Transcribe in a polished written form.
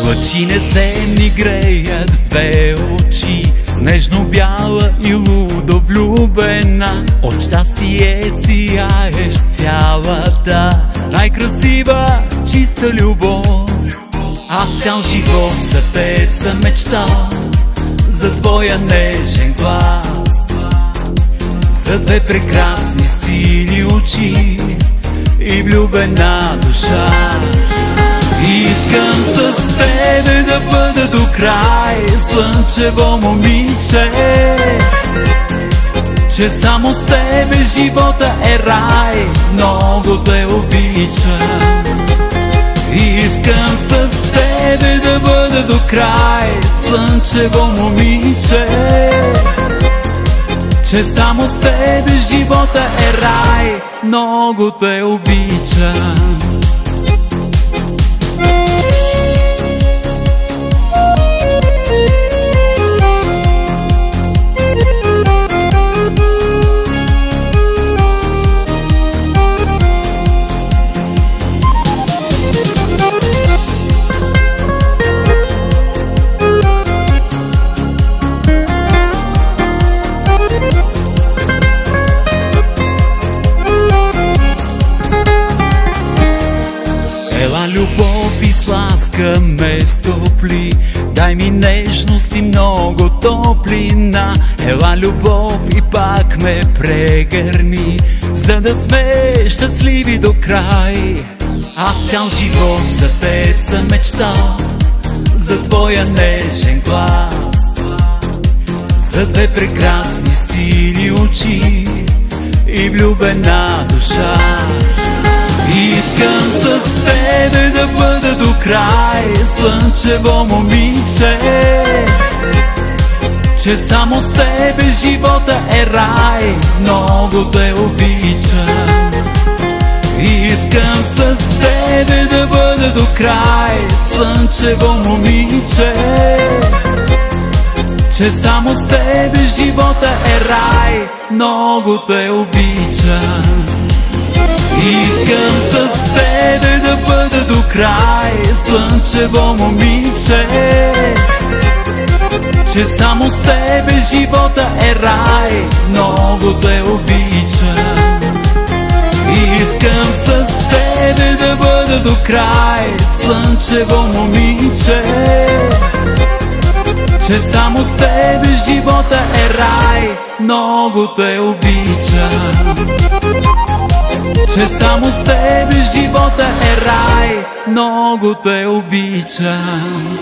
Лъчи неземни греят две очи, снежно-бяла и лудо влюбена. От щастие сияеш цялата, с най-красива чиста любов. Аз цял живот за теб съм мечтал, за твоя нежен глас, за две прекрасни сини очи и влюбена душа. Искам с тебе да бъда до край, слънчево момиче, че само с тебе живота е рай, много те обичам. Искам с тебе да бъда до край, слънчево момиче, че само с тебе живота е рай, много те обичам. Ела любов и с ласка ме стопли, дай ми нежност и много топлина. Ела любов и пак ме прегърни, за да сме щастливи до край. Аз цял живот за теб съм мечтал, за твоя нежен глас, за две прекрасни сини очи и влюбена душа. Искам с тебе да бъда до край, слънчево момиче, че само с тебе живота е рай, много те обичам. Искам с тебе да бъда до край, слънчево момиче, че само с тебе живота е рай, много те обичам. Искам с тебе да бъда до край, слънчево момиче, че само с тебе живота е рай, много те обичам. Искам с тебе да бъда до край, слънчево момиче, че само с тебе живота е рай, много те обичам. Че само с тебе живота е рай, много те обичам.